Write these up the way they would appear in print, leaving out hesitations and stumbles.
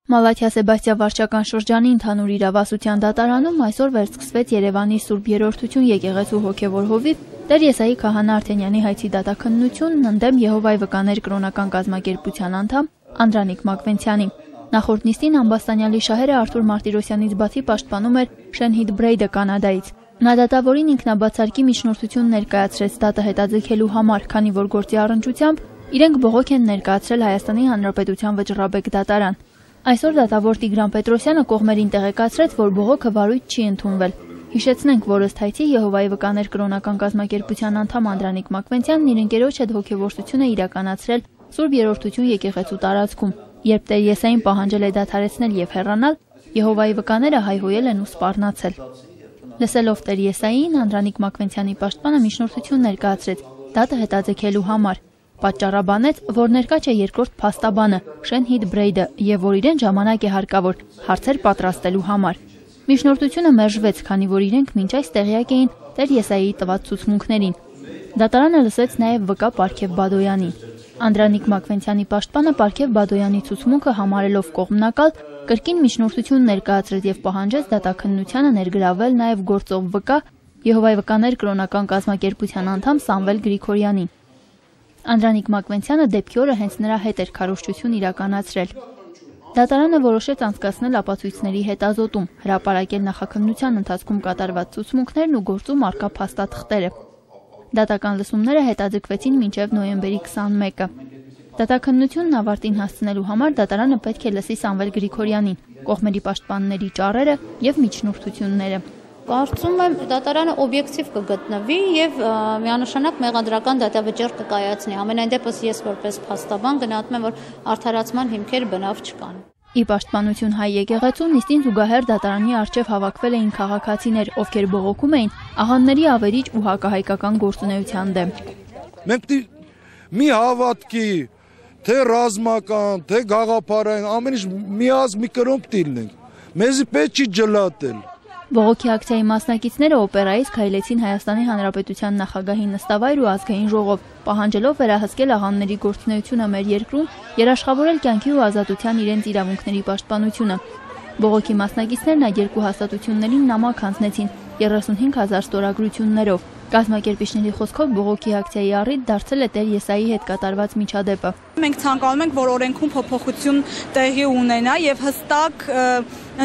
Մալաթիա Սեբաստիա վարչական շրջանի ընդհանուր իրավասության դատարանում այսօր վերսկսվեց Երևանի Սուրբ Երրորդություն եկեղեցու հոգևոր հովիվ Տեր Եսայի Քահանա Արտենյանի հայցի դատաքննությունն ընդդեմ Եհովայի վկաներ կրոնական կազմակերպության անդամ Անդրանիկ Մակվենցյանի։ Նախորդ նիստին ամբաստանյալի շահերը Արթուր Մարտիրոսյանից բացի պաշտպանում էր Շենհիդ Բրեյդը Կանադայից։ Նա դատավորին ինքնաբացարկի միջնորդություն ներկայացրեց դատը հետաձգելու համար, քանի որ գործի առնչությամբ իրենք բողոք են ներկայացրել Հայաստանի Հանրապետության վճռաբեկ դատարան։ Այսօր դատավոր Տիգրան Պետրոսյանը կողմերին տեղեկացրեց, որ բողոքը վարույթ չի ընդունվել։ Հիշեցնենք, որ ըստ հայցի Եհովայի վկաներ կրոնական կազմակերպության անդամ Անդրանիկ Մակվենցյանն իր ընկերոջ հետ հոգևորություն է իրականացրել Սուրբ Երրորդություն եկեղեցու տարածքում։ Երբ Տեր Եսային պահանջել է դադարեցնել եւ հեռանալ, Եհովայի վկաները հայհոյել են ու սպառնացել։ Լսելով Տեր Եսային, Անդրանիկ Մակվենցյանի պաշտպանը միջնորդություն ներկայացրեց դատը հետաձգելու համար։ Պատճառաբանեց, որ ներկա չէ երկրորդ փաստաբանը Շենհիդ Բրեյդը եւ որ իրեն ժամանակ է հարկավոր հարցեր պատրաստելու համար։ Միջնորդությունը մերժվեց, քանի որ իրենք մինչ այս տեղյակ էին Տեր Եսայի տված ցուցմունքներին։ Դատարանը լսեց նաեւ վկա Պարքև Բադոյանին։ Անդրանիկ Մակվենցյանի պաշտպանը Պարքև Բադոյանի ցուցմունքը համարելով կողմնակալ կրկին միջնորդություն ներկայացրեց եւ պահանջեց դատաքննությանը ներգրավել նաեւ գործող վկա Եհովայի վկաներ կրոնական կազմակերպության անդամ Սամվել Գրիգորյանին։ Անդրանիկ Մակվենցյանը դեպքի օրը հենց նրա հետ էր քարոզչություն իրականացրել։ Դատարանը որոշեց անցկացնել ապացույցների հետազոտում, հրապարակել նախաքննության ընթացքում կատարված ցուցմունքներն ու գործում առկա փաստաթղթերը։ Դատական լսումները հետաձգվեցին մինչև նոյեմբերի 21-ը։ Դատաքննությունն ավարտին հասցնելու համար դատարանը պետք է լսի Սամվել Գրիգորյանին, կողմերի պաշտպանների ճառերը եւ միջնորդությունները։ Կարծում եմ դատարանը օբյեկտիվ կգտնվի եւ միանշանակ մեղադրական դատավճիռ կկայացնի։ Ամենայն դեպս ես որպես փաստաբան գնահատում եմ, որ արդարացման հիմքեր բնավ չկան։ Ի պաշտպանություն հայ եկեղեցու նիստին զուգահեռ դատարանի առջև հավաքվել էին քաղաքացիներ, ովքեր բողոքում էին աղանդների ավերիչ ու հակահայկական գործունեության դեմ։ Մենք մի հավատքի, թե ռազմական, թե գաղափարային, ամեն ինչ միազ մի կրոմպ տիլնենք։ Մեզի պետք չի ջլատել։ Բողոքի ակցիայի մասնակիցները օպերայից քայլեցին Հայաստանի Հանրապետության նախագահի նստավայր ու ազգային ժողով, պահանջելով վերահսկել աղանդների գործունեությունը մեր երկրում, երաշխավորել կյանքի ու ազատության իրենց իրավունքների պաշտպանությունը։ Բողոքի մասնակիցներն այդ երկու հաստատություններին նամակ հանձնեցին 35,000 ստորագրություններով։ Կազմակերպիչների խոսքով բողոքի ակցիայի առիթ դարձել է Տեր Եսայի հետ կատարված միջադեպը։ Մենք ցանկանում ենք, որ օրենքում փոփոխություն տեղի ունենա եւ հստակ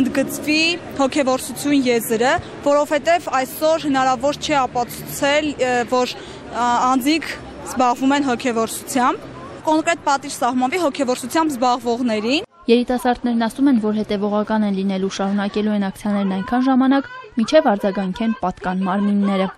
ընդգծվի հոգեվորսություն եզրը, որովհետեւ այսօր հնարավոր չէ ապացուցել, որ անձիկ զբաղվում են հոգեվորսությամբ, կոնկրետ պատիժ սահմանվի հոգեվորսությամբ զբաղվողներին։ Երիտասարդներն ասում են, որ հետևողական են լինելու շարունակելու են ակցիաներն այնքան ժամանակ, մինչև արձագանքեն պատկան մարմինները։